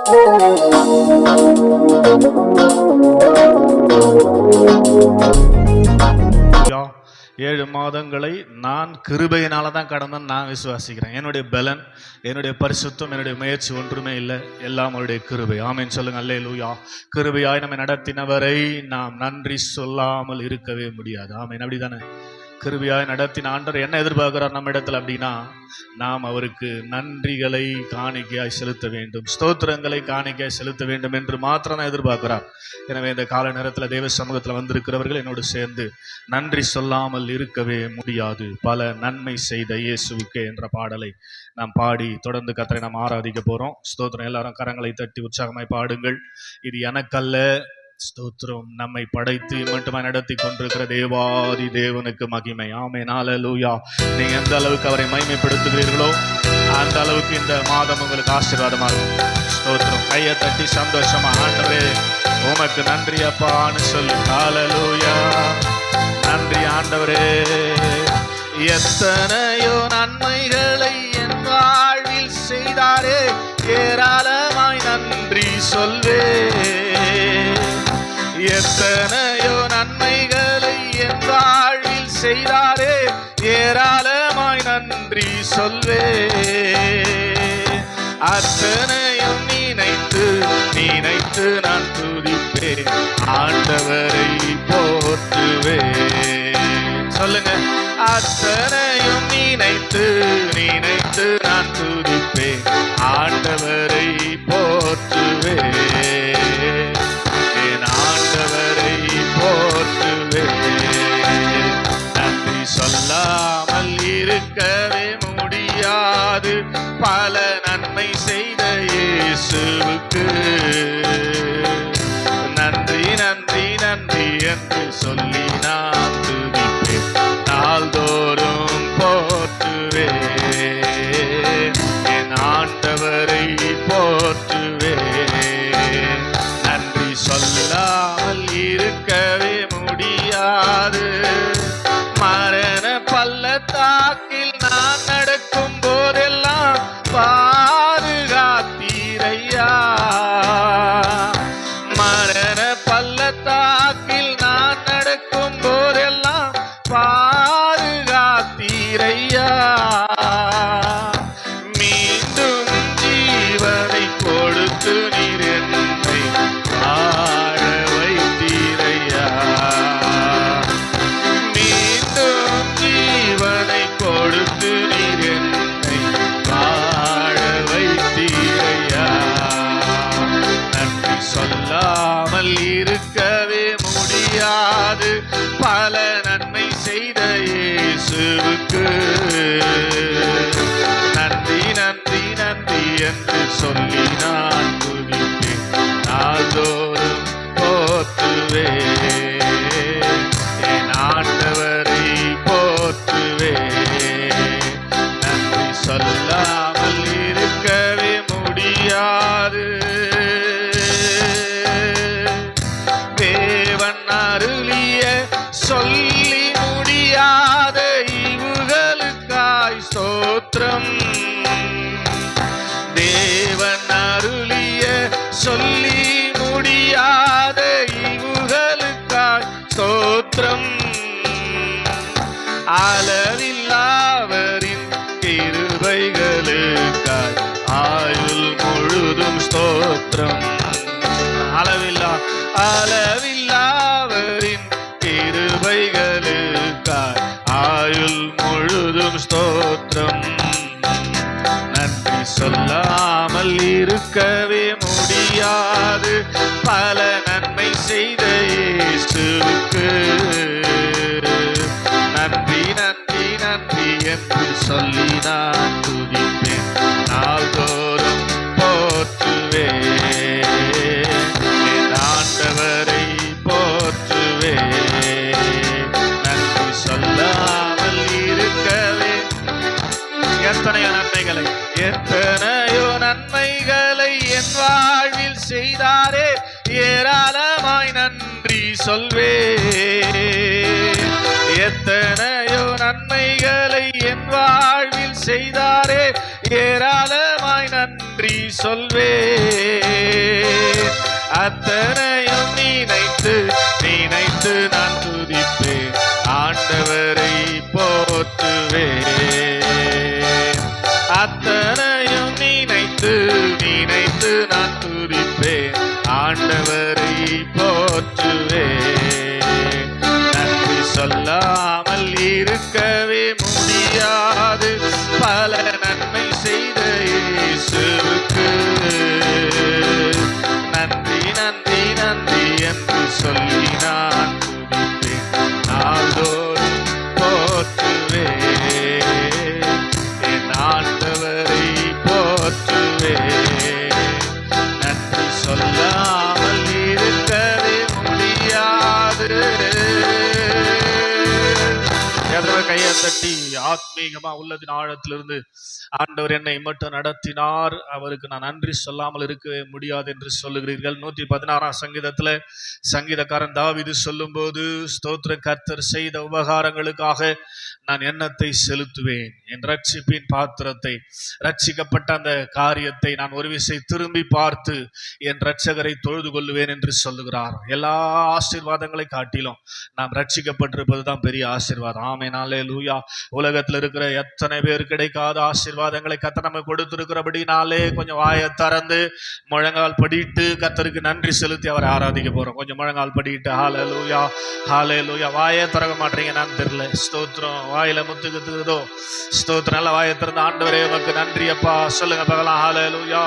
7 மாதங்களை நான் கிருபையினால தான் கடந்தேன்னு நான் விசுவாசிக்கிறேன். என்னுடைய பலன், என்னுடைய பரிசுத்தம், என்னுடைய முயற்சி ஒன்றுமே இல்லை, எல்லாம் அவருடைய கிருபை. ஆமென் சொல்லுங்க. அல்லேலூயா. கிருபையாய் நம்மை நடத்தினவரை நாம் நன்றி சொல்லாமல் இருக்கவே முடியாது. ஆமென். அப்படிதானே? கிருபையாய் நடத்தின ஆண்டவர் என்ன எதிர்பார்க்கிறார் நம்ம இடத்துல அப்படின்னா, நாம் அவருக்கு நன்றிகளை காணிக்கையாய் செலுத்த வேண்டும், ஸ்தோத்திரங்களை காணிக்கையாய் செலுத்த வேண்டும் என்று மாத்திரம் தான் எதிர்பார்க்கிறார். எனவே இந்த கால நேரத்தில் தேவ சமூகத்தில் வந்திருக்கிறவர்கள் என்னோடு சேர்ந்து நன்றி சொல்லாமல் இருக்கவே முடியாது. பல நன்மை செய்த இயேசுவுக்கே என்ற பாடலை நாம் பாடி தொடர்ந்து கர்த்தரை நாம் ஆராதிக்க போறோம். ஸ்தோத்திரம். எல்லாரும் கரங்களை தட்டி உற்சாகமாய் பாடுங்கள். இது எனக்கல்ல, ஸ்தோத்திரம், நம்மை படைத்து மட்டுமா நடத்தி கொண்டிருக்கிற தேவாதி தேவனுக்கு மகிமை. ஆமென். ஹல்லேலூயா. நீங்க எந்த அளவுக்கு அவரை மகிமைப்படுத்துகிறீர்களோ அந்த அளவுக்கு இந்த மாதம் உங்களுக்கு ஆசீர்வாதமா இருக்கும். ஸ்தோத்திரம். கையை தட்டி சந்தோஷமா ஆண்டவரே உமக்கு நன்றி அப்பான்னு சொல்லி. ஹல்லேலூயா. நன்றி ஆண்டவரே. எத்தனையோ நன்மைகளை என் வாழ்வில் செய்தாரே, ஏராளமாய் நன்றி சொல்வே. எத்தனையோ நன்மைகளை என் வாழ்வில் செய்தாரே, ஏராளமாய் நன்றி சொல்வே. அத்தனையும் நினைத்து நினைத்து நான் துதிப்பேன், ஆண்டவரை போற்றுவேன். சொல்லுங்க. அத்தனையும் நினைத்து நினைத்து நான் துதிப்பேன், ஆண்டவரை போற்றுவேன், ஆண்டவரை போற்றுவேன். நன்றி சொல்லாமல் இருக்கவே முடியாது, பல நன்மை செய்த இயேசுவுக்கு நன்றி நன்றி நன்றி என்று சொல்லி நான் துதிப்பேன், நாள்தோறும் போற்றுவேன், என் ஆண்டவரை போற்றுவேன். நன்றி சொல்லாமல் இருக்கவே முடியாது. மரண பள்ளத்தாக்கில் நான் நடக்கும் போதெல்லாம் பாதுகாத்தீரையா. மரண பள்ளத்தாக்கில் நான் நடக்கும் போதெல்லாம் பாதுகாத்தீரையா. மீண்டும் ஜீவனை கொடுத்து நீர் என்னை ஆழ வைத்தீரையா. மீண்டும் ஜீவனை கொடுத்து நீர் என்னை ஆழ வைத்தீரையா. நன்றி சொல்லாமல் இருக்கவே முடியாது, பல நன்மை செய்த இயேசுவுக்கு நன்றி நன்றி நன்றி என்று சொல்லி நான் துதிப்பேன், நாள்தோறும் போற்றுவேன், என் ஆண்டவரை போற்றுவேன். நன்றி சொல்லாமல் இருக்கவே முடியாது. தேவன் அருளிய சொல்லி முடியாத ஈவுகளுக்காய் ஸ்தோத்திரம். தேவன் அருளிய சொல்லி முடியாத ஈவுகளுக்காய் ஸ்தோத்திரம். அளவில்லாவரின் கிருபைகளுக்காய் ஆயுள் முழுதும் ஸ்தோத்திரம். அளவில்லாவரின் கிருபைகளுக்காய் ஆயுள் முழுதும் ஸ்தோத்திரம். நன்றி சொல்லாமல் இருக்கவே முடியாது, பல நன்மை செய்த இயேசுவுக்கு நன்றி நன்றி நன்றி என்று சொல்லி நான் துதிப்பேன், நாள்தோறும் போற்றுவேன், என் ஆண்டவரை போற்றுவேன். நன்றி சொல்லாமல் இருக்கவே. எத்தனையோ நன்மைகளை எத்தனையோ நன்மைகளை என் வாழ்வில் செய்தாரே, ஏராளமாய் நன்றி சொல்வே. எத்தனையோ நன்மைகளை என் வாழ்வில் செய்தாரே, ஏராளமாய் நன்றி சொல்வேன். அத்தனையும் நினைத்து நினைத்து நான் துதிப்பேன். ஆண்டவரை போற்றுவேன். அத்தனையும் நினைத்து நினைத்து நான் துதிப்பேன். ஆண்டவரை போற்றுவேன். நன்றி சொல்லாமல் இருக்கவே முடியாது. பல நன்மை செய்த இயேசுவுக்கு நன்றி நன்றி நன்றி என்று சொல்லி நான் துதிப்பேன். நாள்தோறும் போற்றுவேன். என் ஆண்டவரை போற்றுவேன். நன்றி சொல்லாமல் இருக்கவே முடியாது. கையை தட்டி ஆத்மீகமா உள்ளதின் ஆழத்திலிருந்து ஆண்டவர் என்னை மட்டும் நடத்தினார், அவருக்கு நான் நன்றி சொல்லாமல் இருக்கவே முடியாது என்று சொல்லுகிறீர்கள். 116ஆம் சங்கீதத்துல சங்கீதக்காரன் தாவீது சொல்லும் போது, ஸ்தோத்திர கர்த்தர் செய்த உபகாரங்களுக்காக நான் எண்ணத்தை செலுத்துவேன். என் ரட்சிப்பின் பாத்திரத்தை, ரட்சிக்கப்பட்ட அந்த காரியத்தை நான் ஒரு விசை திரும்பி பார்த்து என் ரட்சகரை தொழுது கொள்ளுவேன் என்று சொல்லுகிறார். எல்லா ஆசீர்வாதங்களை காட்டிலும் நாம் ரட்சிக்கப்பட்டிருப்பதுதான் பெரிய ஆசீர்வாதம். ஆமென், அல்லேலூயா. உலகத்தில் இருக்கிற எத்தனை பேர் கிடைக்காத ஆசீர்வாதங்களை கர்த்தர் நமக்கு கொடுத்திருக்கிறபடினாலே கொஞ்சம் வாயை திறந்து முழங்கால் படிட்டு கர்த்தருக்கு நன்றி செலுத்தி அவரை ஆராதிக்க போறோம். கொஞ்சம் முழங்கால் படிட்டு ஹல்லேலூயா ஹல்லேலூயா. வாயை திறக்க மாட்டீங்க, நான் தெரியல. ஸ்தோத்திரம். வாயில முத்துக்குதோ ஸ்தோத்திரம். நல்ல வாயை திறந்து ஆண்டவரே உமக்கு நன்றி அப்பா சொல்லுங்க பார்க்கலாம். ஹல்லேலூயா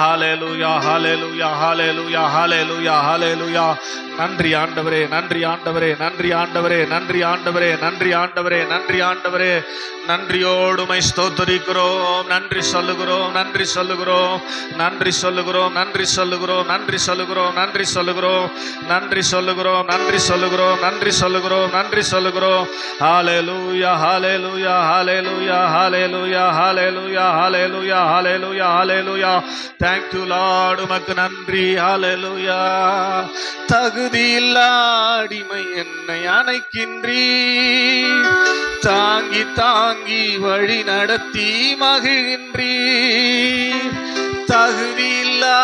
ஹல்லேலூயா ஹல்லேலூயா ஹல்லேலூயா ஹல்லேலூயா ஹல்லேலூயா. நன்றி ஆண்டவரே, நன்றி ஆண்டவரே, நன்றி ஆண்டவரே, நன்றி ஆண்டவரே, நன்றி ஆண்டவரே, நன்றி ஆண்டவரே. நன்றியோடுமை ஸ்தோத்தரிக்கிறோம். நன்றி சொல்லுகிறோம், நன்றி சொல்லுகிறோம், நன்றி சொல்லுகிறோம், நன்றி சொல்லுகிறோம், நன்றி சொல்லுகிறோம், நன்றி சொல்லுகிறோம், நன்றி சொல்லுகிறோம், நன்றி சொல்லுகிறோம், நன்றி சொல்லுகிறோம், நன்றி சொல்லுகிறோம். ஹல்லேலூயா ஹல்லேலூயா ஹல்லேலூயா ஹல்லேலூயா ஹல்லேலூயா ஹல்லேலூயா ஹல்லேலூயா ஹல்லேலூயா. Thank you Lord, உமக்கு நன்றி. ஹல்லேலூயா. தகுதியில்லா அடிமை என்னை அணைக்கின்றீ, தாங்கி தாங்கி வழி நடத்தி மகிழ்கின்றீ. தகுதியில்லா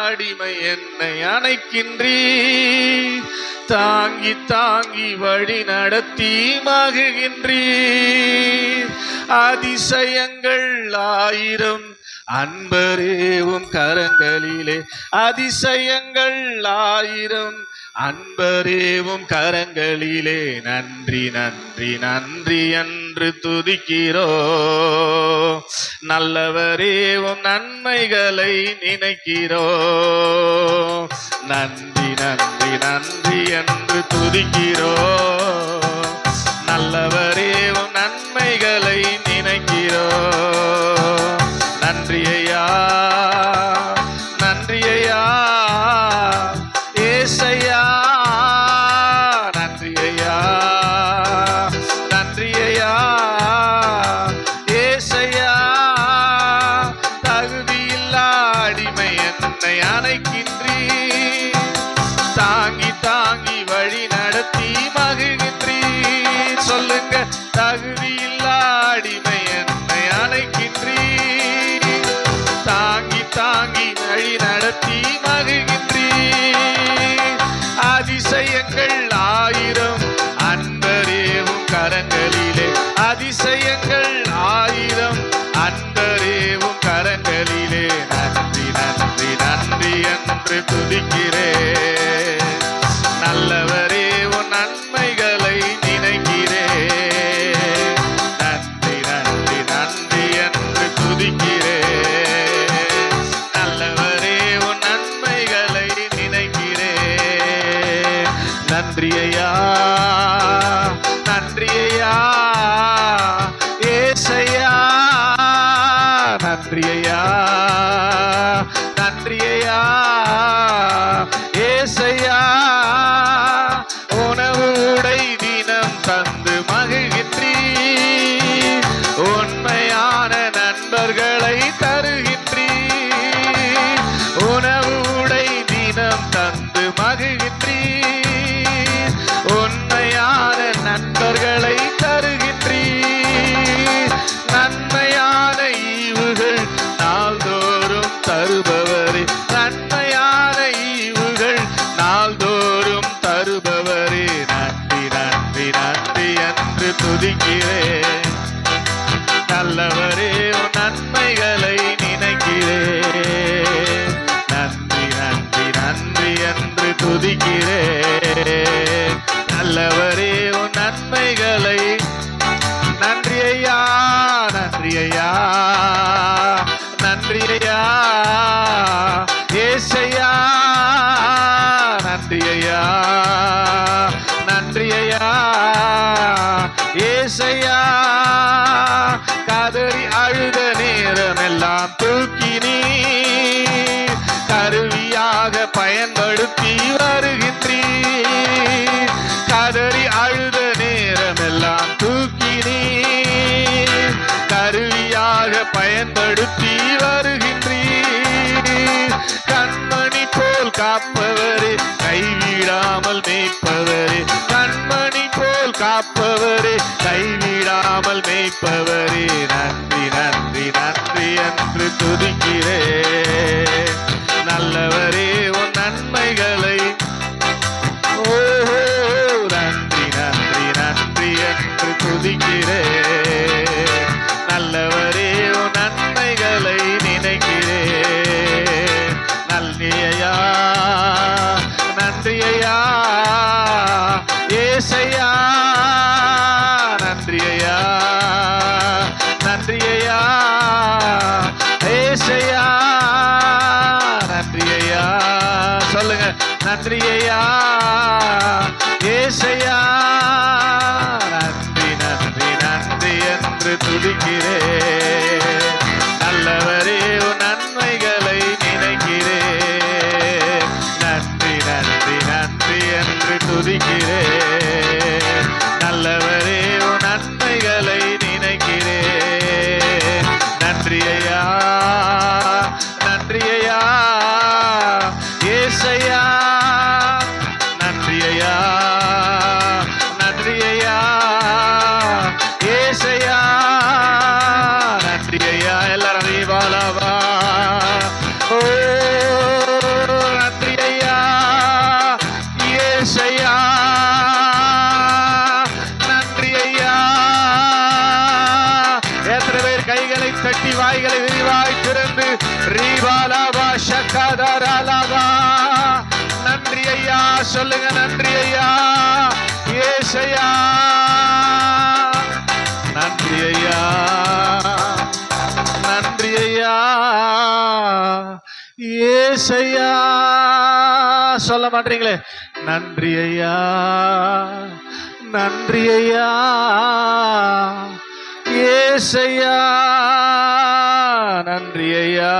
அடிமை என்னை அணைக்கின்றீ, தாங்கி தாங்கி வழி நடத்தி மகிழ்கின்றீ. அதிசயங்கள் ஆயிரம் அன்பரேவும் கரங்களிலே, அதிசயங்கள் ஆயிரம் அன்பரேவும் கரங்களிலே. நன்றி நன்றி நன்றி என்று துதிக்கிறோ. நல்லவரேவும் நன்மைகளை நினைக்கிறோ. நன்றி நன்றி நன்றி என்று துதிக்கிறோ. நல்லவரேவும் நன்மைகளை நினைக்கிறோ. நன்றி ஐயா, நன்றி ஐயா ஏசையா. நன்றி ஐயா, நன்றி ஐயா ஏசையா. தகுதியில்லா அடிமை என்னை அணைக்கின்றீ, தாங்கி தாங்கி வழி நடத்தி மகிழ்கின்றீ. சொல்லுங்க. தகுதியில்லா அடிமை என்னை அணைக்கின்றீ, தாங்கி தாங்கி வழி நடத்தி மகிழ்கின்றீ. அதிசயங்கள் ஆயிரம் அன்பரேவும் கரங்களிலே, அதிசயங்கள் ஆயிரம் அன்பரேவும் கரங்களிலே. நன்றி நன்றி நன்றி என்று துதிக்கிறேன். நல்லவரே உன் நன்மைகளை நினைக்கிறேன். நன்றி நன்றி நன்றி என்று துதிக்கிறேன். நல்லவரே உன் நன்மைகளை நினைக்கிறேன். நன்றி ஐயா, நன்றி ஐயா ஏசையா. நன்றி ஐயா, நன்றி ஐயா ஏசையா. உணவு உடை தினம் தந்து மகிழ்கின்றீ, உண்மையான நண்பர்களை தருகின்றீ. உணவு உடை தினம் தந்து மகிழ்கின்றீ, உண்மையான ஐயா, நன்றி ஐயா, நன்றி ஐயா. ஏசையா, கதறி அழுத நேரம் எல்லாம் தூக்கி நீ கருவியாக பயன்படுத்தி வருகின்றீர். கதறி அழுத நேரம் எல்லாம் தூக்கி நீ கருவியாக பயன்படுத்தி வருகின்றீர். கண்மணி போல் காப்பவரே, கைவிடாமல் மேய்ப்பவரே, கண்மணி போல் காப்பவரே, கைவிடாமல் மேய்ப்பவரே, நன்றி நன்றி நன்றி என்று துதிக்கிறேன். நல்லவரே, உன் நன்மைகளை நன்றி நன்றி நன்றி என்று துதிக்கிறேன். நல்லவரே, உன் நன்மைகளை நினைக்கிறேன். நன்றி ஐயா, நன்றி ஐயா. ஏசையா, நன்றி ஐயா, நன்றி ஐயா. ஏசையா, நன்றி ஐயா. சொல்லுங்க, நன்றி ஐயா. ஏசையா, நன்றி நன்றி நன்றி என்று துதிக்கிறேன். நல்லவரே, உன் நன்மைகளை நினைக்கிறேன். நன்றி நன்றி நன்றி என்று துதிக்கிறேன். நல்லவரே, உன் நன்மைகளை நினைக்கிறேன். நன்றி ஐயா, நன்றி ஐயா. ஏசையா, நன்றி ஐயா, நன்றி ஐயா. ஏசையா, நன்றி ஐயா. எல்லாரும் தீபாலவா. ஓ, நன்றி ஐயா. ஏசையா, நன்றி ஐயா. எத்தனை பேர் கைகளை தட்டி வாய்களை விரிவாய் திறந்து ரீபாலாவா ஷக்காதாராலாவா நன்றி ஐயா சொல்லுங்க. நன்றி ஐயா. ஏசையா, நன்றி ஐயா, நன்றி ஐயா. ஏசையா, சொல்ல மாட்டீங்களே. நன்றி ஐயா, நன்றி ஐயா. ஏசையா, நன்றி ஐயா,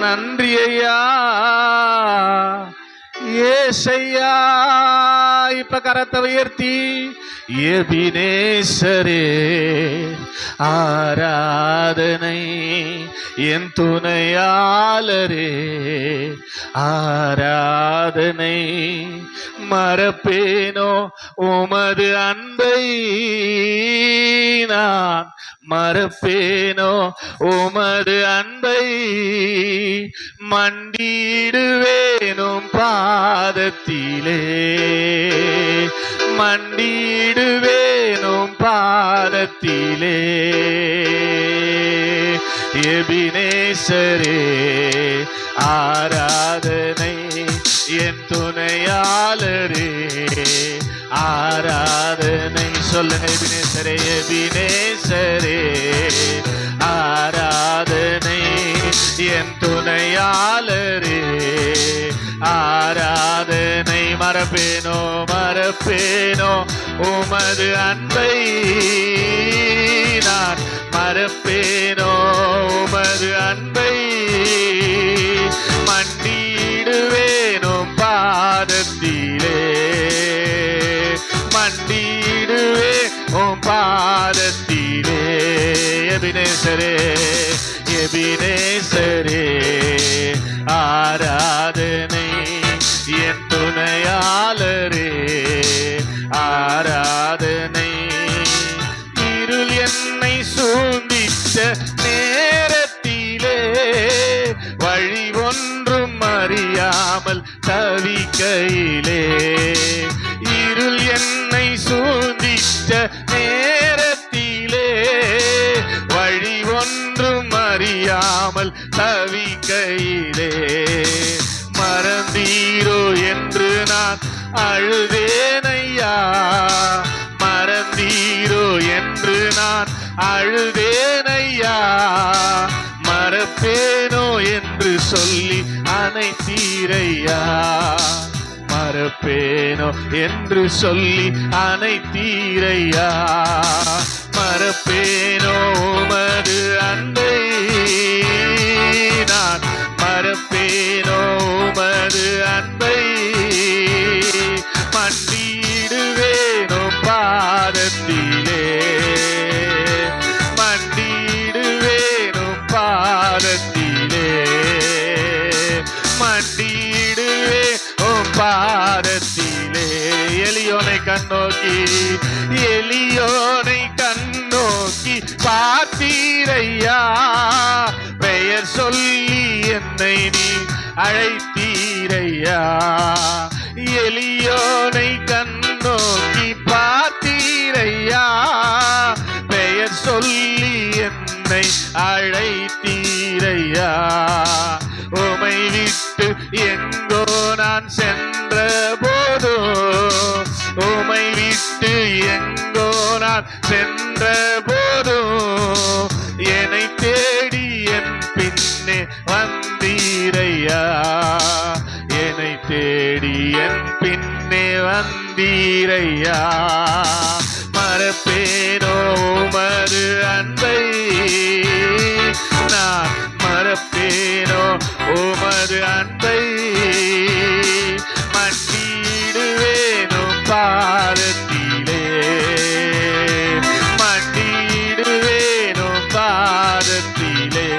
நன்றி ஐயா. ஏசையா, இப்ப கரத்தை உயர்த்தி எபினேசரே ஆராதனை, என் துணையாளரே ஆராதனை. மறப்பேனோ உமது அன்பை நான், மறப்பேனோ உமது அன்பை. மண்டிடுவேனும் பாதத்திலே, மண்டிடுவேனும் பாதத்திலே. எபினேசரே ஆராதனை, என் துணையாளரே ஆராதனை. சொல்லுங்க, எபினேசரே, எபினேசரே ஆராதனை, என் துணையாளரே ஆராதனை. மறப்பேனோ, மறப்பேனோ உமது அன்பை நான், மறப்பேனோ உமது அன்பை. மண்டிடுவேனும் பாதத்திலே, மண்டிடுவே உம் பாதத்திலே. எபினேசரே, எபினேசரே ஆராதனை, என் துணையாளரே ஆராதனை. இருள் என்னை சூழ்ந்திட்ட நேரத்திலே, வழி ஒன்றும் அறியாமல் தவிக்கையிலே. இருள் என்னை சூழ்ந்திட்ட நேரத்திலே, வழி ஒன்றும் அறியாமல் தவிக்கையிலே. மறந்தீரோ என்று நான் அழுதேனையா, மறந்தீரோ என்று நான் அழுதேனையா. மறப்பேனோ என்று சொல்லி அனைத்தீரையா. மறப்பேனோ என்று சொல்லி அனைத்தீரையா. மறப்பேனோ உமது அன்பை, நான் மறப்பேனோ உமது அன்பை. மண்டிடுவேனோ பாதத்திலே, மண்டிடுவேனோ பாதத்திலே, மண்டிடுவே பாதத்திலே. எலியோனை கண்ணோக்கி, எலியோனை கண்ணோக்கி பார்த்தீரையா. பெயர் சொல்லி என்னை நீ அழைத்தீரையா. எலியோனை கண்ணோக்கி பார்த்தீரையா. பெயர் சொல்லி என்னை அழைத்தீரையா. உமை விட்டு எங்கோ நான் சென்ற போதோ, உமை விட்டு எங்கோ நான் சென்ற போதோ, என்னை தேடி என் பின்னே வந்தீரையா. என்னை தேடி என் பின்னே வந்தீரையா. மறப்பேனோ உமது அன்பை, நான் மறப்பேனோ உமது அன்பை. மண்டிடுவேனோ பாதத்திலே, மண்டிடுவேனோ பாதத்திலே.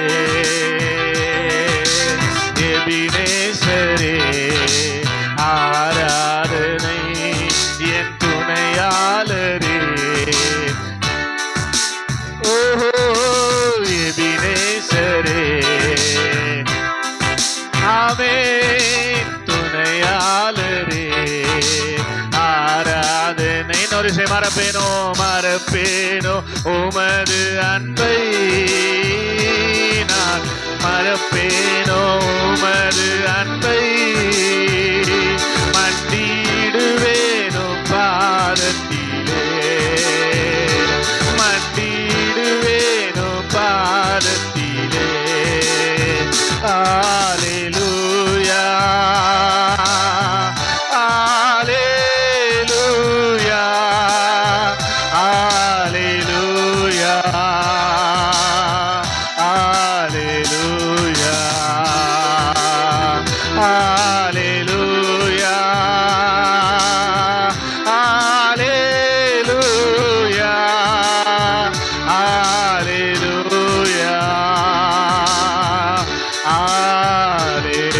எபினேசரே ஆராதனை என் துணையாளரே. ஓஹோ எபினேசரே, ஆமென் துணையாளரே. ஆராதனை இன்னொரு விஷயம். மறப்பேனோ மறப்பேனோ உமது அன்பை, நான் மறப்பேனோ உமது அன்பை. மண்டிடுவேனோ பாதத்திலே, மண்டிடுவேனோ பாதத்திலே. அல்லேலூயா, அல்லேலூயா, அல்லேலூயா, அல்லேலூயா, அல்லேலூயா, அல்லேலூயா, அல்லேலூயா,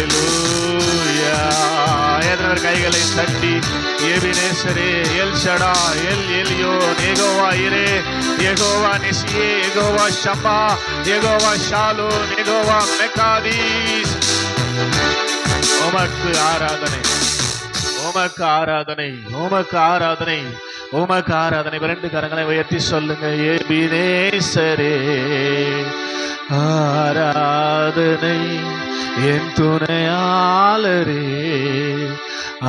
அல்லேலூயா. எத்தனை கைகளை தட்டி எபினேசரே, El Shaddai, El Elyon, Jehovah Jireh, Jehovah நிசியே, Jehovah Shammah, Jehovah Shalom, Jehovah Mekaddesh. உமக்கு ஆராதனை, உமக்கு ஆராதனை, உமக்கு ஆராதனை, உமக்கு ஆராதனை. இரண்டு கரங்களை உயர்த்தி சொல்லுங்க. எபினேசரே ஆராதனை என் துணையாளரே.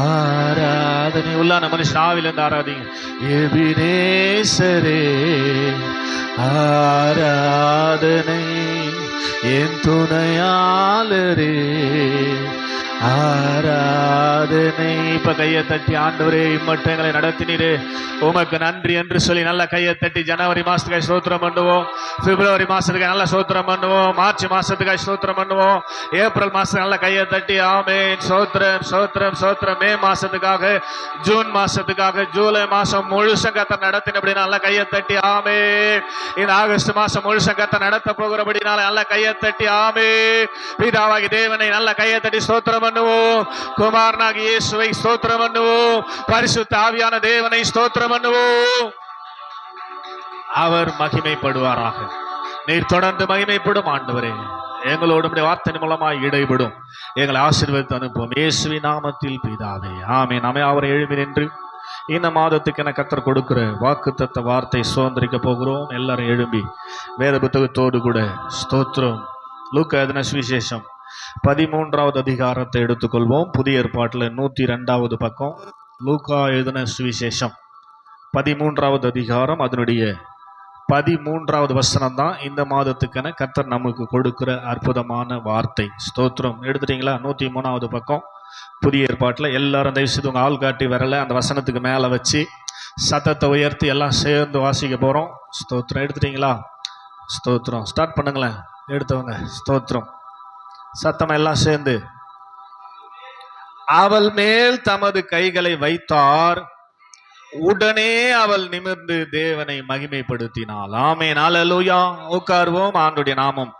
ஆராதனை உள்ளான மனுஷன் ஆவிலிருந்து ஆராதிங்க. எபினேசரே ஆராதனை என் துணையாளரே. ஆராதனை. இப்ப கையை தட்டி ஆண்டவரே இம்மட்டும் எங்களை நடத்தினீரே உமக்கு நன்றி என்று சொல்லி நல்ல கையை தட்டி ஜனவரி மாசத்துக்காய் ஸ்தோத்திரம் பண்ணுவோம், பிப்ரவரி மாசத்துக்காய் நல்ல ஸ்தோத்திரம் பண்ணுவோம், மார்ச் மாசத்துக்காய் ஸ்தோத்திரம் பண்ணுவோம், ஏப்ரல் மாசத்துக்கு நல்ல கையை தட்டி ஆமென் ஸ்தோத்திரம் ஸ்தோத்திரம் ஸ்தோத்திரம். மே மாசத்துக்காக, ஜூன் மாசத்துக்காக, ஜூலை மாசம் முழுசும் கர்த்தர் நடத்தினபடி நல்ல கையை தட்டி ஆமென். இந்த ஆகஸ்ட் மாசம் முழுசும் கர்த்தர் நடத்த போகிறபடினால நல்ல கையை தட்டி ஆமென். பிதாவாகி தேவனை நல்ல கையை தட்டி ஸ்தோத்திரம் பண்ணுவோம், குமாரனாகி இயேசுவை ஸ்தோத்திரம் பண்ணுவோம், பரிசுத்த ஆவியான தேவனை ஸ்தோத்திரம் பண்ணுவோம். அவர் மகிமைப்படுவாராக. நீர் தொடர்ந்து மகிமைப்படும் ஆண்டவரே. எங்களோடு வார்த்தை மூலமாய் இடைபடும், எங்களை ஆசீர்வதித்து அனுப்புவோம் இயேசுவின் நாமத்தில் பிதாவே ஆமென். நாமே அவரை எழுப்பி நின்று இந்த மாதத்துக்கு என கர்த்தர் கொடுக்கிற வாக்குத்தத்த வார்த்தை சுதந்திரிக்க போகிறோம். எல்லாரும் எழும்பி வேத புத்தகத்தோடு கூட ஸ்தோத்திரம். லூக்கா எழுதின சுவிசேஷம் 13வது அதிகாரத்தை எடுத்துக்கொள்வோம். புதிய ஏற்பாட்டில் 102வது பக்கம். லூக்கா எழுதின சுவிசேஷம் 13வது அதிகாரம் அதனுடைய 13வது வசனம் தான் இந்த மாதத்துக்கான கர்த்தர் நமக்கு கொடுக்கிற அற்புதமான வார்த்தை. ஸ்தோத்திரம். எடுத்துட்டீங்களா? 103வது பக்கம் புதிய ஏற்பாட்டில். எல்லாரும் தயவு செய்து உங்க ஆள் காட்டி வரல அந்த வசனத்துக்கு மேலே வச்சு சத்தத்தை உயர்த்தி எல்லாம் சேர்ந்து வாசிக்க போறோம். ஸ்தோத்திரம். எடுத்துட்டீங்களா? ஸ்தோத்திரம். ஸ்டார்ட் பண்ணுங்களேன். எடுத்தவங்க ஸ்தோத்திரம். சத்தம் எல்லாம் சேர்ந்து. அவள் மேல் தமது கைகளை வைத்தார், உடனே அவள் நிமிர்ந்து தேவனை மகிமைப்படுத்தினாள். ஆமென். அல்லேலூயா. உட்கார்வோம். ஆண்டவருடைய நாமம்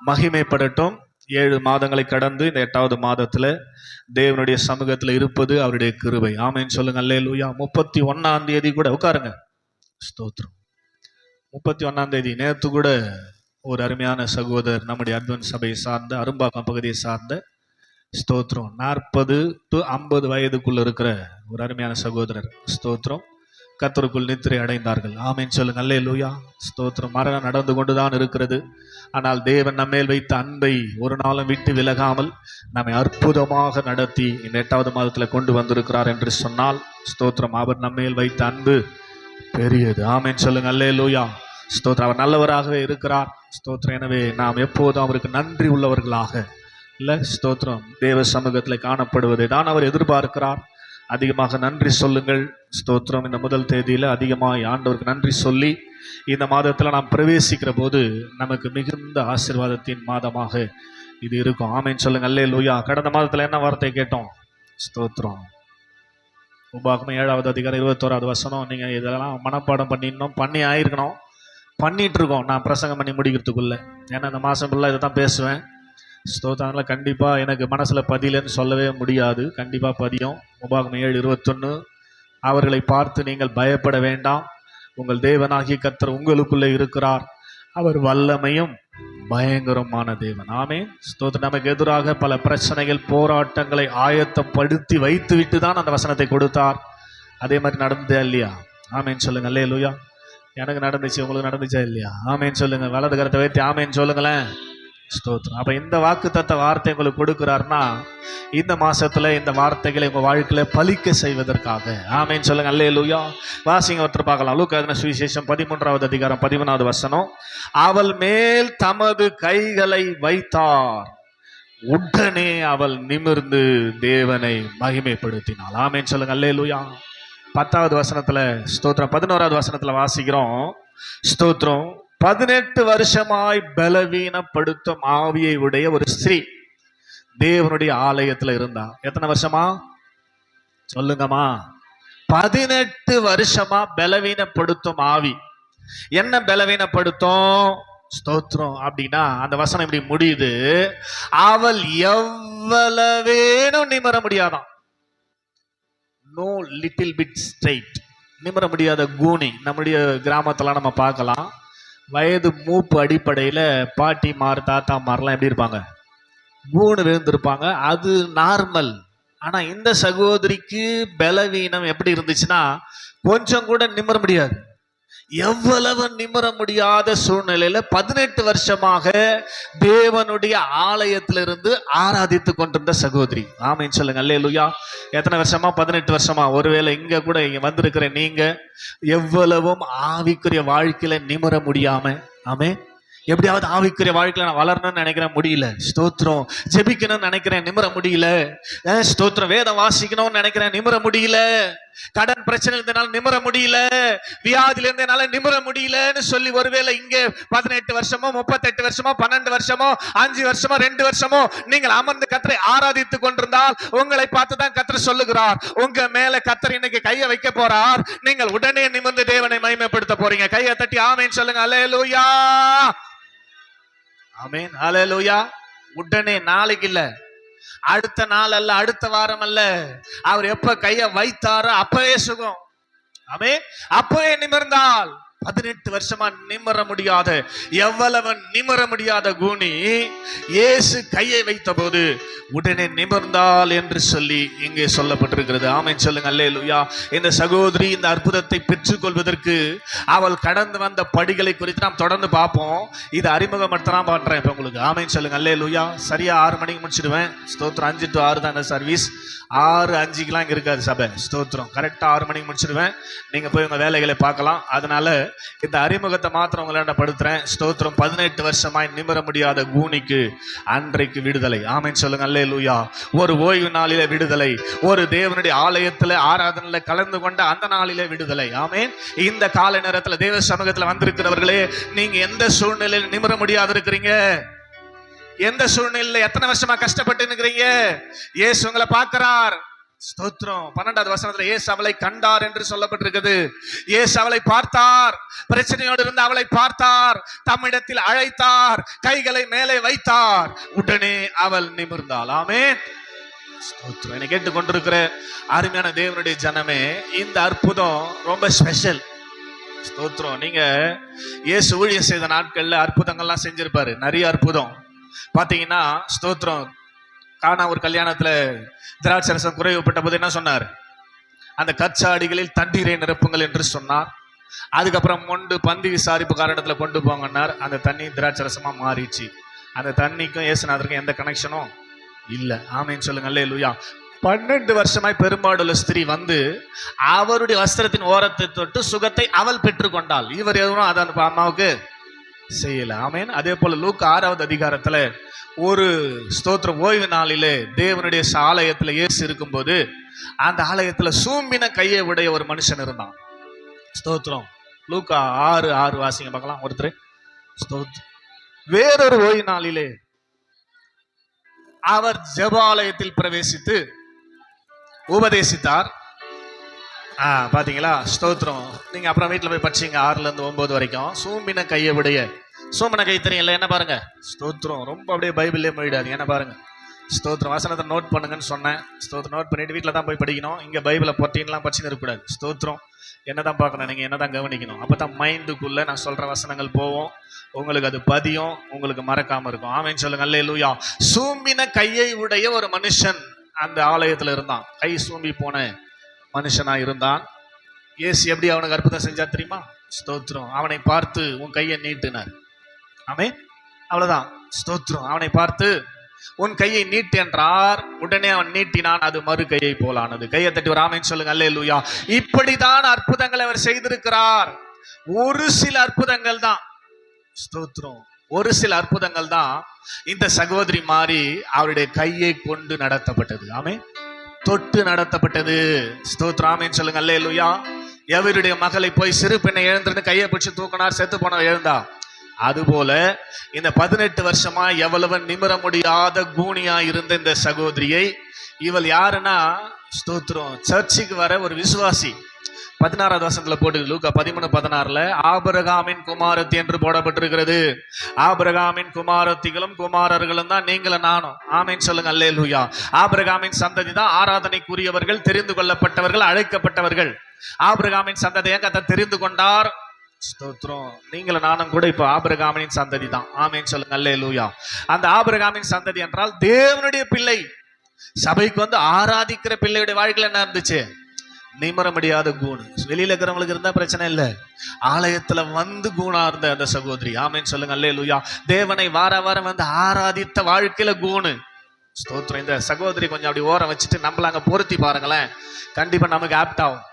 மகிமைப்படட்டும். 7 மாதங்களை கடந்து இந்த 8வது மாதத்துல தேவனுடைய சமூகத்துல இருப்பது அவருடைய கிருபை. ஆமென் சொல்லுங்க. அல்லேலூயா. 31ஆம் தேதி கூட உட்காருங்க. ஸ்தோத்திரம். 31ஆம் தேதி நேற்று கூட ஒரு அருமையான சகோதரர் நம்முடைய அட்வென்ட் சபையை சார்ந்த அரும்பாக்கம் பகுதியை சார்ந்த ஸ்தோத்திரம் 40 to 50 வயதுக்குள்ள இருக்கிற ஒரு அருமையான சகோதரர் ஸ்தோத்திரம் கர்த்தருக்குள் நித்திரை அடைந்தார்கள். ஆமென் சொல்லுங்க. அல்லேலூயா. ஸ்தோத்திரம். மரணம் நடந்து கொண்டுதான் இருக்கிறது. ஆனால் தேவன் நம்மேல் வைத்த அன்பை ஒரு நாளும் விட்டு விலகாமல் நம்மை அற்புதமாக நடத்தி இந்த 8வது மாதத்துல கொண்டு வந்திருக்கிறார் என்று சொன்னால் ஸ்தோத்திரம். அவர் நம்மேல் வைத்த அன்பு பெரியது. ஆமென் சொல்லுங்க. அல்லேலூயா. ஸ்தோத்திரம். அவர் நல்லவராகவே இருக்கிறார். ஸ்தோத்திரம். எனவே நாம் எப்போதும் அவருக்கு நன்றி உள்ளவர்களாக இல்ல ஸ்தோத்திரம் தேவ சமூகத்தில் காணப்படுவதை தான் அவர் எதிர்பார்க்கிறார். அதிகமாக நன்றி சொல்லுங்கள். ஸ்தோத்திரம். இந்த முதல் தேதியில அதிகமாக ஆண்டவருக்கு நன்றி சொல்லி இந்த மாதத்துல நாம் பிரவேசிக்கிற போது நமக்கு மிகுந்த ஆசீர்வாதத்தின் மாதமாக இது இருக்கும். ஆமென் சொல்லுங்க. அல்லேலூயா. கடந்த மாதத்துல என்ன வார்த்தை கேட்டோம்? ஸ்தோத்திரம். உபாகமம் 7வது அதிகாரம் 21வது வசனம். நீங்க இதெல்லாம் மனப்பாடம் பண்ணி ஆயிருக்கணும். பண்ணிட்டு இருக்கோம் நான் பிரசங்கம் பண்ணி முடிக்கிறதுக்குள்ள. ஏன்னா இந்த மாசம் ஃபுல்லாக இதை தான் பேசுவேன். ஸ்தோத்திரம்ல கண்டிப்பா எனக்கு மனசுல பதிலன்னு சொல்லவே முடியாது. கண்டிப்பா பதியும். உபாகமம் 7:21. அவர்களை பார்த்து நீங்கள் பயப்பட வேண்டாம், உங்கள் தேவனாகிய கர்த்தர் உங்களுக்குள்ளே இருக்கிறார், அவர் வல்லமையும் பயங்கரமான தேவன். ஆமென். ஸ்தோத்திரம். நமக்கு எதிராக பல பிரச்சனைகள் போராட்டங்களை ஆயத்தப்படுத்தி வைத்து விட்டு தான் அந்த வசனத்தை கொடுத்தார். அதே மாதிரி நடந்ததா இல்லையா? ஆமென் சொல்லுங்க. அல்லேலூயா. எனக்கு நடந்துச்சு, உங்களுக்கு நடந்துச்சா இல்லையா? ஆமென் சொல்லுங்க. வலது கரத்தை வைத்து ஆமென் சொல்லுங்களேன். ஸ்தோத்திரம். அப்ப இந்த வாக்குத்தத்த வார்த்தை உங்களுக்கு கொடுக்கிறார்னா இந்த மாசத்துல இந்த வார்த்தைகளை உங்க வாழ்க்கையில பலிக்க செய்வதற்காக. ஆமென் சொல்லுங்க. அல்லேலூயா. வாசிங்க ஒருத்தர் பார்க்கலாம். லூக்கா சுவிசேஷம் 13வது அதிகாரம் 11வது வசனம். அவள் மேல் தமது கைகளை வைத்தார், உடனே அவள் நிமிர்ந்து தேவனை மகிமைப்படுத்தினாள். ஆமென் சொல்லுங்க. அல்லேலூயா. 10வது வசனத்துல ஸ்தோத்திரம். 11வது வசனத்துல வாசிக்கிறோம். ஸ்தோத்திரம். 18 வருஷமாய் பலவீனப்படுத்தும் ஆவியை உடைய ஒரு ஸ்திரீ தேவனுடைய ஆலயத்துல இருந்தா. எத்தனை வருஷமா சொல்லுங்கம்மா? 18 வருஷமா பலவீனப்படுத்தும் ஆவி. என்ன பலவீனப்படுத்தும்? ஸ்தோத்திரம். அப்படின்னா அந்த வசனம் இப்படி முடியுது, அவள் எவ்வளவேனும் நிமிர முடியாதான். No little bit straight. நிமிர முடியாத கூனி. நம்முடைய கிராமத்துல நம்ம பார்க்கலாம். வயது மூப்பு அடிப்படையில் பாட்டிமார் தாத்தாமார்லாம் எப்படி இருப்பாங்க? கூணு விழுந்திருப்பாங்க. அது நார்மல். ஆனா இந்த சகோதரிக்கு பலவீனம் எப்படி இருந்துச்சுன்னா கொஞ்சம் கூட நிமிர முடியாது. எவ்வளவு நிமிர முடியாத சூழ்நிலையில 18 வருஷமாக தேவனுடைய ஆலயத்திலிருந்து ஆராதித்து கொண்டிருந்த சகோதரி. ஆமென் சொல்லுங்க. அல்லேலூயா. எத்தனை வருஷமா? 18 வருஷமா. ஒருவேளை இங்க கூட இங்க வந்திருக்கிற நீங்க எவ்வளவும் ஆவிக்குரிய வாழ்க்கையில நிமிர முடியாம, ஆமென், எப்படியாவது ஆவிக்குரிய வாழ்க்கையில நான் வளரணும்னு நினைக்கிறேன், முடியல. ஸ்தோத்திரம். ஜெபிக்கணும்னு நினைக்கிறேன், நிமிர முடியல. ஸ்தோத்திரம். வேதம் வாசிக்கணும்னு நினைக்கிறேன், நிமிர முடியல. கடன் பிரச்சனை இருந்தனால நிமிர முடியல. வியாதியில இருந்தனால நிமிர முடியலன்னு சொல்லி ஒருவேளை இங்க 18 வருஷமோ 38 வருஷமோ 12 வருஷமோ 5 வருஷமோ 2 வருஷமோ நீங்கள் அமர்ந்து கர்த்தரை ஆராதித்துக் கொண்டிருந்தால் உங்களை பார்த்துதான் கர்த்தர் சொல்லுகிறார், உங்க மேல கர்த்தர் இன்னைக்கு கையை வைக்க போறார். நீங்கள் உடனே நிமிர்ந்து தேவனை மகிமைப்படுத்த போறீங்க. கையை தட்டி ஆமென் சொல்லுங்க. அல்லேலூயா. ஆமென். அல்லேலூயா. உடனே, நாளைக்கு இல்ல, அடுத்த நாள் அல்ல, அடுத்த வாரம் அல்ல. அவர் எப்ப கைய வைத்தாரோ அப்பவே சுகம். ஆமென். அப்பவே நிமிர்ந்தால் 18 வருஷமா நிமிர முடியாத, எவ்வளவு நிமிர முடியாத கூனி இயேசு கையை வைத்த போது உடனே நிமிர்ந்தால் என்று சொல்லி இங்கே சொல்லப்பட்டிருக்கிறது. ஆமென் சொல்லுங்க. அல்லேலூயா. இந்த சகோதரி இந்த அற்புதத்தை பெற்றுக்கொள்வதற்கு அவள் கடந்து வந்த படிகளை குறித்து நாம் தொடர்ந்து பார்ப்போம். இது அறிமுகப்படுத்தலாம் பண்றேன் இப்ப உங்களுக்கு. ஆமென் சொல்லுங்க. அல்லேலூயா. சரியா 6 மணிக்கு முடிச்சிடுவேன். ஸ்தோத்திரம். 5 to 6 தான் சர்வீஸ். 6:05க்குலாம் இங்க இருக்காது சபை. ஸ்தோத்திரம். கரெக்டா 6 மணிக்கு முடிச்சிடுவேன். நீங்க போய் உங்க வேலைகளை பார்க்கலாம். அதனால இந்த அறிமுகத்தை மாத்திரம் உங்களை படுத்துறேன். ஸ்தோத்திரம். 18 வருஷமாய் நிமிர முடியாத கூனிக்கு அன்றைக்கு விடுதலை. ஆமென் சொல்லுங்க. அல்லேலூயா. ஒரு ஓய்வு நாளிலே விடுதலை, ஒரு தேவனுடைய ஆலயத்துல ஆராதனையில கலந்து கொண்ட அந்த நாளிலே விடுதலை. ஆமென். இந்த காலை நேரத்துல தேவ சமூகத்துல வந்திருக்கிறவர்களே, நீங்க எந்த சூழ்நிலையில் நிமிர முடியாது இருக்கிறீங்க? எந்த சூழ்நிலையில எத்தனை வருஷமா கஷ்டப்பட்டு இருக்கிறீங்க? இயேசு உங்களை பார்க்கிறார். ஸ்தோத்திரம். 12வது வசனத்துல இயேசு அவளை கண்டார் என்று சொல்லப்பட்டிருக்கிறது. இயேசு அவளை பார்த்தார், பிரச்சனையோடு இருந்து அவளை பார்த்தார், தம்மிடத்தில் அழைத்தார், கைகளை மேலே வைத்தார், உடனே அவள் நிமிர்ந்தாள். ஆமென். ஸ்தோத்திரம். என்னை கேட்டுக்கொண்டிருக்கிற அருமையான தேவனுடைய ஜனமே, இந்த அற்புதம் ரொம்ப ஸ்பெஷல். ஸ்தோத்திரம். நீங்க இயேசு ஊழியம் செய்த நாட்கள்ல அற்புதங்கள்லாம் செஞ்சிருப்பாரு, நிறைய அற்புதம் பாத்தீங்கன்னா. ஸ்தோத்திரம். கானா ஒரு கல்யாணத்துல திராட்சரசம் குறைவுபட்ட போது என்ன சொன்னார்? அந்த கச்சாடிகளில் தண்ணீரை நிரப்புங்கள் என்று சொன்னார். அதுக்கப்புறம் மொண்டு பந்தி விசாரிப்பு காரணத்துல கொண்டு போங்கன்னார். அந்த தண்ணி திராட்சரசமா மாறிச்சு. அந்த தண்ணிக்கும் இயேசுநாதருக்கும் எந்த கனெக்ஷனும் இல்ல. ஆமென் சொல்லுங்க. அல்லேலூயா. 12 வருஷமாய் பெரும்பாடுள்ள ஸ்திரீ வந்து அவருடைய வஸ்திரத்தின் ஓரத்தை தொட்டு சுகத்தை அவள் பெற்றுக்கொண்டாள். இவர் எதுவும் அதை அந்த அம்மாவுக்கு செய்யல. ஆமென். அதே போல லூக்கா 6வது அதிகாரத்துல ஒரு ஸ்தோத்திரம் ஓய்வு நாளிலே தேவனுடைய ஆலயத்துல இயேசு இருக்கும்போது அந்த ஆலயத்துல சூம்பின கையை உடைய ஒரு மனுஷன் இருந்தான். ஸ்தோத்திரம். லூக்கா 6:6 வாசிங்க பார்க்கலாம். ஒருத்தர் ஸ்தோத்திரம். வேறொரு ஓய்வு நாளிலே அவர் ஜெபாலயத்தில் பிரவேசித்து உபதேசித்தார். பாத்தீங்களா? ஸ்தோத்திரம். நீங்க அப்புறம் வீட்டுல போய் படிச்சீங்க 6ல இருந்து 9 வரைக்கும். சூம்பின கையை உடைய, சூம்பின கை தெரியல என்ன பாருங்க. ஸ்தோத்திரம். ரொம்ப அப்படியே பைபிள்லயே போயிடாது. என்ன பாருங்க. ஸ்தோத்திரம். வசனத்தை நோட் பண்ணுங்கன்னு சொன்னேன். ஸ்தோத்திரம். நோட் பண்ணிட்டு வீட்டில் தான் போய் படிக்கணும். இங்க பைபிளை பொட்டின்லாம் படிச்சுன்னு இருக்கக்கூடாது. ஸ்தோத்திரம். என்னதான் பார்க்கணும், நீங்க என்னதான் கவனிக்கணும். அப்பதான் மைண்டுக்குள்ள நான் சொல்ற வசனங்கள் போவோம், உங்களுக்கு அது பதியும், உங்களுக்கு மறக்காம இருக்கும். ஆமென் சொல்லுங்க. அல்லேலூயா. சூம்பின கையை உடைய ஒரு மனுஷன் அந்த ஆலயத்துல இருந்தான். கை சூம்பி போன மனுஷனா இருந்தான். இயேசு எப்படி அவனுக்கு அற்புதம் செஞ்சா தெரியுமா? ஸ்தோத்திரம். அவனை பார்த்து உன் கையை நீட்டினார். ஆமென். அவ்வளவுதான். ஸ்தோத்திரம். அவனை பார்த்து உன் கையை நீட்டு என்றார். உடனே அவன் நீட்டினான், அது மறு கையை போலானது. கையை தட்டி ஒரு ஆமென் சொல்லுங்க. அல்லேலூயா. இப்படிதான் அற்புதங்களை அவர் செய்திருக்கிறார். ஒரு சில அற்புதங்கள் தான். ஸ்தோத்திரம். ஒரு சில அற்புதங்கள் தான் இந்த சகோதரி மாறி அவருடைய கையை கொண்டு நடத்தப்பட்டது. ஆமென். தொட்டு நடத்தப்பட்டது. ஸ்தோத்திரம். ஆமென் சொல்லுங்க. அல்லேலூயா. எவருடைய மகளை போய் சிறு பெண்ணை எழுந்திருந்து கையை பிடிச்சு தூக்கினார், செத்து போன எழுந்தா. அதுபோல இந்த 18 வருஷமா எவ்வளவு நிமிர முடியாத கூனியா இருந்த இந்த சகோதரியை, இவள் யாருன்னா ஸ்தோத்திரம் சர்ச்சுக்கு வர ஒரு விசுவாசி. 16வது வசனத்துல போட்டு லூக்கா 13:16 ஆபிரகாமின் குமாரத்தி என்று போடப்பட்டிருக்கிறது. ஆபிரகாமின் குமாரத்திகளும் குமாரர்களும் தான் நீங்களும் நானும். ஆமென் சொல்லுங்க. அல்லேலூயா. ஆபிரகாமின் சந்ததி தான் ஆராதனைக்குரியவர்கள், தெரிந்து கொள்ளப்பட்டவர்கள், அழைக்கப்பட்டவர்கள். ஆபிரகாமின் சந்ததியை கர்த்தர் தெரிந்து கொண்டார். ஸ்தோத்திரம். நீங்களும் நானும் கூட இப்ப ஆபிரகாமின் சந்ததி தான். ஆமென் சொல்லுங்க. அல்லேலூயா. அந்த ஆபிரகாமின் சந்ததி என்றால் தேவனுடைய பிள்ளை. சபைக்கு வந்து ஆராதிக்கிற பிள்ளையுடைய வாழ்க்கையில என்ன இருந்துச்சு? நிமிர முடியாத கூணு. வெளியில இருக்கிறவங்களுக்கு இருந்தா பிரச்சனை இல்லை, ஆலயத்துல வந்து கூணா இருந்த அந்த சகோதரி. ஆமென் சொல்லுங்க. அல்லேலூயா. தேவனை வார வாரம் வந்து ஆராதித்த வாழ்க்கையில கூணு. ஸ்தோத்திரம். இந்த சகோதரி கொஞ்சம் அப்படி ஓரம் வச்சுட்டு நம்மள அங்க பொருத்தி பாருங்களேன், கண்டிப்பா நமக்கு ஆப்ட் ஆகும்.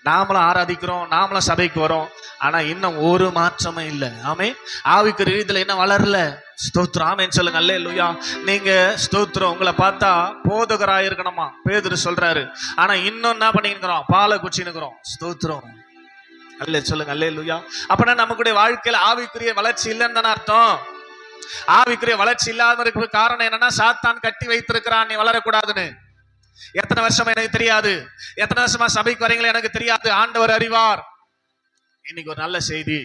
நாமளும் ஆராதிக்கிறோம், நாமளும் சபைக்கு வரோம், ஆனா இன்னும் ஒரு மாற்றமும் இல்லை. ஆமென். ஆவிக்கு ரீதியில என்ன வளரல. ஸ்தோத்திரம். ஆமென் சொல்லுங்க. அல்லேலூயா. நீங்க ஸ்தோத்திரம் உங்களை பார்த்தா போதகராக இருக்கணுமா பேதுரு சொல்றாரு, ஆனா இன்னும் என்ன பண்ணிக்கிறோம்? பாலை குச்சினுக்கிறோம். ஸ்தோத்திரம். அல்லே சொல்லுங்க. அல்லேலூயா. அப்பனா நமக்குடைய வாழ்க்கையில ஆவிக்குரிய வளர்ச்சி இல்லைன்னு தானே அர்த்தம். ஆவிக்குரிய வளர்ச்சி இல்லாம இருக்கிற காரணம் என்னன்னா, சாத்தான் கட்டி வைத்திருக்கிறான் நீ வளரக்கூடாதுன்னு. எத்தனை வருஷமா எனக்கு தெரியாது, எத்தனை வருஷமா சபைக்கு வரீங்களா எனக்கு தெரியாது, ஆண்டவர் அறிவார். இன்னைக்கு ஒரு நல்ல செய்தி,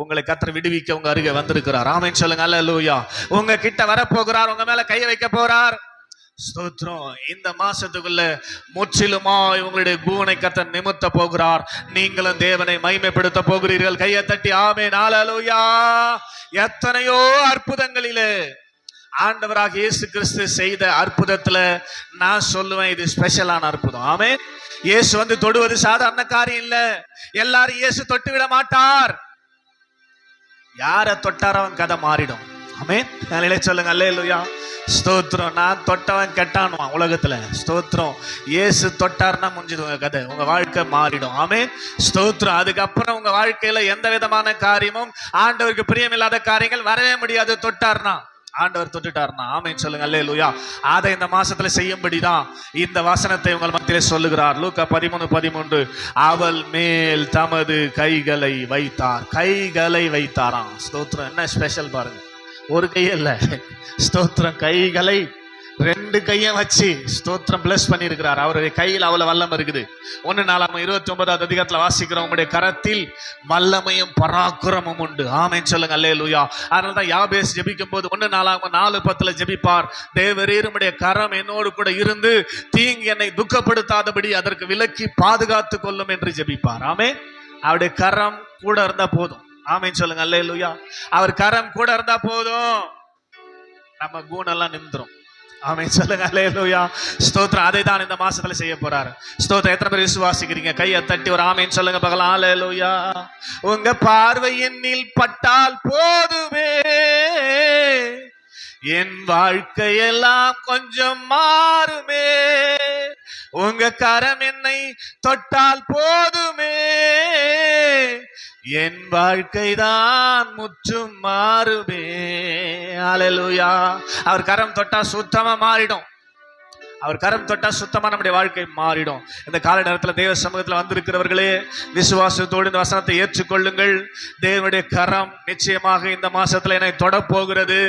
உங்களை கர்த்தர் விடுவிக்க உங்க அருகே வந்திருக்கிறார். ஆமென் சொல்லுங்க. அல்லேலூயா. உங்க கிட்ட வரப்போகிறார், உங்க மேல கையை வைக்க போறார். ஸ்தோத்திரம். இந்த மாசத்துக்குள்ள முற்றிலுமா உங்களுடைய கூனை கர்த்தர் நிமித்த போகிறார். நீங்களும் தேவனை மகிமைப்படுத்த போகிறீர்கள். கையை தட்டி ஆமென். அல்லேலூயா. எத்தனையோ அற்புதங்களிலே ஆண்டவராக இயேசு கிறிஸ்து செய்த அற்புதத்துல நான் சொல்லுவேன், இது ஸ்பெஷலான அற்புதம். ஆமென். இயேசு வந்து தொடுவது சாதாரண காரியம் இல்ல. எல்லாரும் இயேசு தொட்டு விட மாட்டார். யார தொட்டார அவன் கதை மாறிடும். ஆமென். நாளிலே சொல்லுங்க அல்லேலூயா. ஸ்தோத்திரம். நான் தொட்டவன் கெட்டானுவான் உலகத்துல. ஸ்தோத்திரம். இயேசு தொட்டார்னா முடிஞ்சது உங்க கதை, உங்க வாழ்க்கை மாறிடும். ஆமென். ஸ்தோத்திரம். அதுக்கப்புறம் உங்க வாழ்க்கையில எந்த விதமான காரியமும், ஆண்டவருக்கு பிரியமில்லாத காரியங்கள் வரவே முடியாது. தொட்டார்னா, ஆண்டவர் தொட்டுட்டார்னா. ஆமென் சொல்லுங்க அல்லேலூயா. அதை இந்த மாசத்துல செய்யும்படிதான் இந்த வசனத்தை உங்கள் மத்தியிலே சொல்லுகிறார். லூக்கா 13:13, அவள் மேல் தமது கைகளை வைத்தார். கைகளை வைத்தாராம். ஸ்தோத்திரம். என்ன ஸ்பெஷல் பாருங்க. ஒரு கையே இல்ல, ஸ்தோத்திரம், கைகளை 2 கையும் வச்சு ஸ்தோத்திரம் பிளஸ் பண்ணி இருக்கிறார். அவருடைய கையில் அவ்வளவு வல்லம் இருக்குது. 1 நாளாகமம் 29வது அதிகாரத்துல வாசிக்கிறோம், உங்களுடைய கரத்தில் வல்லமையும் பராக்கிரமும் உண்டு. ஆமென் சொல்லுங்க அல்லேலூயா. அதனாலதான் யாபேஸ் ஜெபிக்கும் போது 1 நாளாகமம் 4:10 ஜெபிப்பார், தேவரீர் உம்முடைய கரம் என்னோடு கூட இருந்து தீங்கு என்னை துக்கப்படுத்தாதபடி அதற்கு விலக்கி பாதுகாத்து கொள்ளும் என்று ஜெபிப்பார். ஆமென். அவருடைய கரம் கூட இருந்தா போதும். ஆமென் சொல்லுங்க அல்லேலூயா. அவர் கரம் கூட இருந்தா போதும், நம்ம குணெல்லாம் நின்றும். ஆமென் சொல்லுங்க அல்லேலூயா. ஸ்தோத்திரம். அதை தான் இந்த மாசத்துல செய்ய போறாரு. ஸ்தோத்திரம். எத்தனை பேர் விசுவாசிக்கிறீங்க? கையை தட்டி ஒரு ஆமென் சொல்லுங்க பார்க்கலாம். அல்லேலூயா. உங்க பார்வை என்னில் பட்டால் போதுமே, என் வாழ்க்கையெல்லாம் கொஞ்சம் மாறுமே. உங்க கரம் என்னை தொட்டால் போதுமே, என் வாழ்க்கை தான் முற்றும் மாறுமே. அல்லேலூயா. அவர் கரம் தொட்டா சுத்தமா மாறிடும். அவர் கரம் தொட்டா சுத்தமா நம்முடைய வாழ்க்கை மாறிடும். இந்த கால நேரத்தில் தேவ சமூகத்தில் வந்திருக்கிறவர்களே, விசுவாசத்தோடு இந்த வசனத்தை ஏற்றுக்கொள்ளுங்கள். தேவனுடைய கரம் நிச்சயமாக இந்த மாசத்துல என்னை தொட போகிறது,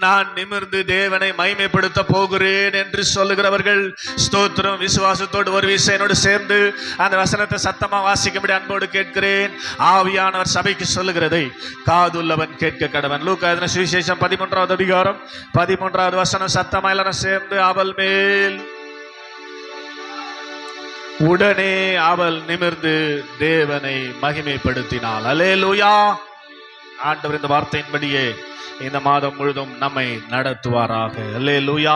நான் நிமிர்ந்து தேவனை மகிமைப்படுத்த போகிறேன் என்று சொல்லுகிறவர்கள் ஸ்தோத்திரம். விசுவாசத்தோடு ஒரு விஷயம் என்னோடு சேர்ந்து அந்த வசனத்தை சத்தமா வாசிக்கும்படி அன்போடு கேட்கிறேன். ஆவியானவர் சபைக்கு சொல்லுகிறதை காதுள்ளவன் கேட்க கடவன். லூக்கா எழுதின சுவிசேஷம் 13வது அதிகாரம் 13வது வசனம் சத்தமா எல்லாரும் சேர்ந்து, அவள் மேல் உடனே அவள் நிமிர்ந்து தேவனை மகிமைப்படுத்தினாள். அல்லேலூயா. ஆண்டவர் இந்த வார்த்தையின்படியே இந்த மாதம் முழுதும் நம்மை நடத்துவாராக. அல்லேலூயா.